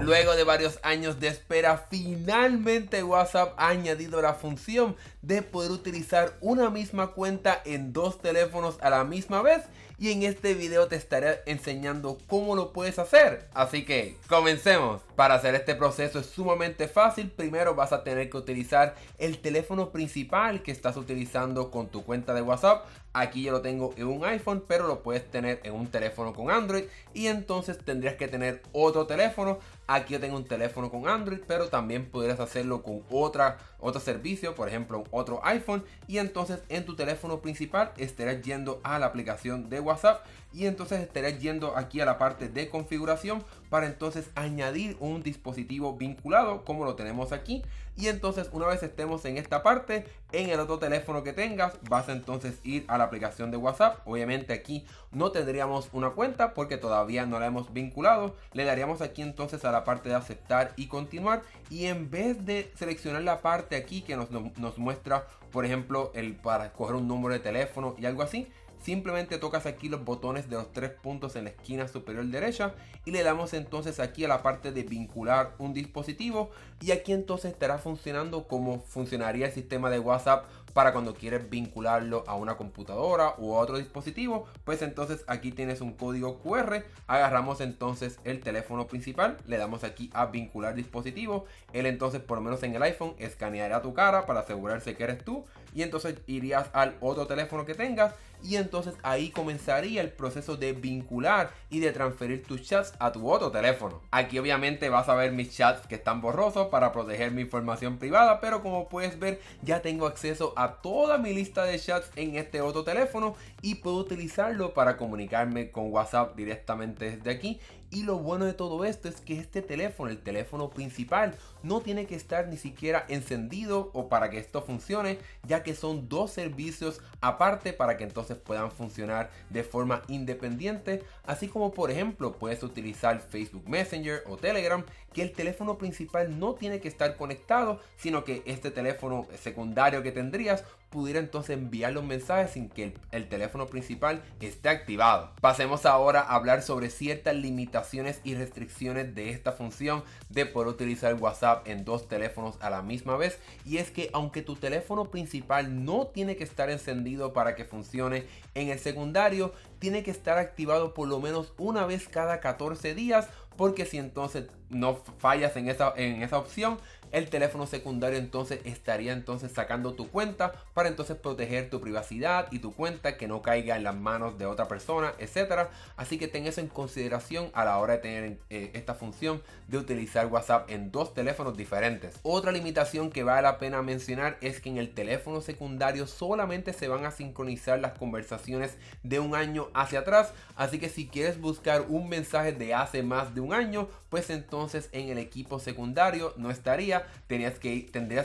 Luego de varios años de espera, finalmente WhatsApp ha añadido la función de poder utilizar una misma cuenta en dos teléfonos a la misma vez, y en este video te estaré enseñando cómo lo puedes hacer. Así que comencemos. Para hacer este proceso es sumamente fácil. Primero vas a tener que utilizar el teléfono principal que estás utilizando con tu cuenta de WhatsApp. Aquí yo lo tengo en un iPhone, pero lo puedes tener en un teléfono con Android, y entonces tendrías que tener otro teléfono. Aquí yo tengo un teléfono con Android, pero también podrías hacerlo con otro servicio, por ejemplo otro iPhone, y entonces en tu teléfono principal estarás yendo a la aplicación de WhatsApp, y entonces estarás yendo aquí a la parte de configuración para entonces añadir un dispositivo vinculado como lo tenemos aquí. Y entonces una vez estemos en esta parte, en el otro teléfono que tengas, vas a entonces ir a la aplicación de WhatsApp. Obviamente aquí no tendríamos una cuenta porque todavía no la hemos vinculado. Le daríamos aquí entonces a la parte de aceptar y continuar, y en vez de seleccionar la parte aquí que nos muestra, por ejemplo, para escoger un número de teléfono y algo así, simplemente tocas aquí los botones de los tres puntos en la esquina superior derecha y le damos entonces aquí a la parte de vincular un dispositivo, y aquí entonces estará funcionando como funcionaría el sistema de WhatsApp para cuando quieres vincularlo a una computadora u otro dispositivo. Pues entonces aquí tienes un código QR, agarramos entonces el teléfono principal, le damos aquí a vincular dispositivo, él entonces por lo menos en el iPhone escaneará tu cara para asegurarse que eres tú, y entonces irías al otro teléfono que tengas, y entonces ahí comenzaría el proceso de vincular y de transferir tus chats a tu otro teléfono. Aquí obviamente vas a ver mis chats que están borrosos para proteger mi información privada, pero como puedes ver ya tengo acceso a toda mi lista de chats en este otro teléfono y puedo utilizarlo para comunicarme con WhatsApp directamente desde aquí. Y lo bueno de todo esto es que este teléfono, el teléfono principal, no tiene que estar ni siquiera encendido o para que esto funcione, ya que son dos servicios aparte para que entonces puedan funcionar de forma independiente. Así como por ejemplo puedes utilizar Facebook Messenger o Telegram, que el teléfono principal no tiene que estar conectado, sino que este teléfono secundario que tendrías pudiera entonces enviar los mensajes sin que el teléfono principal esté activado. Pasemos ahora a hablar sobre ciertas limitaciones y restricciones de esta función de poder utilizar WhatsApp en dos teléfonos a la misma vez, y es que aunque tu teléfono principal no tiene que estar encendido para que funcione, en el secundario tiene que estar activado por lo menos una vez cada 14 días, porque si entonces no fallas en esa opción, el teléfono secundario entonces estaría entonces sacando tu cuenta para entonces proteger tu privacidad y tu cuenta que no caiga en las manos de otra persona, etcétera. Así que ten eso en consideración a la hora de tener esta función de utilizar WhatsApp en dos teléfonos diferentes. Otra limitación que vale la pena mencionar es que en el teléfono secundario solamente se van a sincronizar las conversaciones de un año hacia atrás, así que si quieres buscar un mensaje de hace más de un año, pues entonces en el equipo secundario no estaría. Tendrías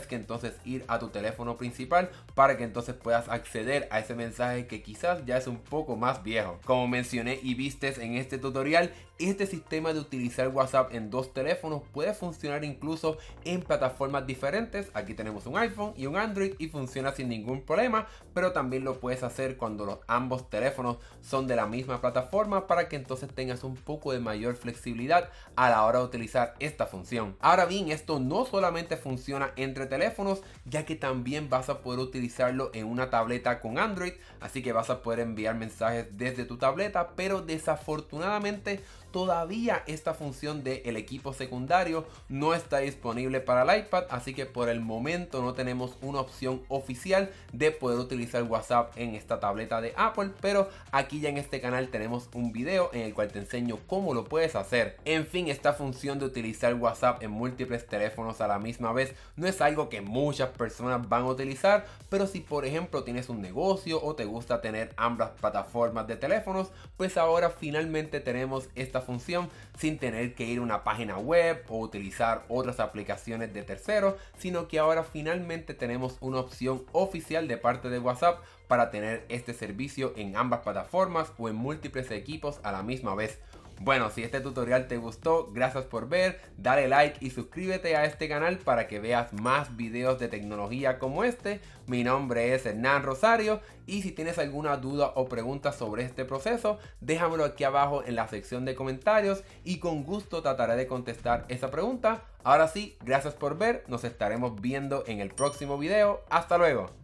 que entonces ir a tu teléfono principal para que entonces puedas acceder a ese mensaje que quizás ya es un poco más viejo. Como mencioné y vistes en este tutorial, este sistema de utilizar WhatsApp en dos teléfonos puede funcionar incluso en plataformas diferentes. Aquí tenemos un iPhone y un Android y funciona sin ningún problema, pero también lo puedes hacer cuando ambos teléfonos son de la misma plataforma para que entonces tengas un poco de mayor flexibilidad a la hora de utilizar esta función. Ahora bien, esto no solamente funciona entre teléfonos, ya que también vas a poder utilizarlo en una tableta con Android, así que vas a poder enviar mensajes desde tu tableta, pero desafortunadamente todavía esta función del equipo secundario no está disponible para el iPad, así que por el momento no tenemos una opción oficial de poder utilizar WhatsApp en esta tableta de Apple, pero aquí ya en este canal tenemos un video en el cual te enseño cómo lo puedes hacer. En fin, esta función de utilizar WhatsApp en múltiples teléfonos a la misma vez no es algo que muchas personas van a utilizar, pero si por ejemplo tienes un negocio o te gusta tener ambas plataformas de teléfonos, pues ahora finalmente tenemos esta función sin tener que ir a una página web o utilizar otras aplicaciones de terceros, sino que ahora finalmente tenemos una opción oficial de parte de WhatsApp para tener este servicio en ambas plataformas o en múltiples equipos a la misma vez. Bueno, si este tutorial te gustó, gracias por ver, dale like y suscríbete a este canal para que veas más videos de tecnología como este. Mi nombre es Hernán Rosario y si tienes alguna duda o pregunta sobre este proceso, déjamelo aquí abajo en la sección de comentarios y con gusto trataré de contestar esa pregunta. Ahora sí, gracias por ver, nos estaremos viendo en el próximo video. Hasta luego.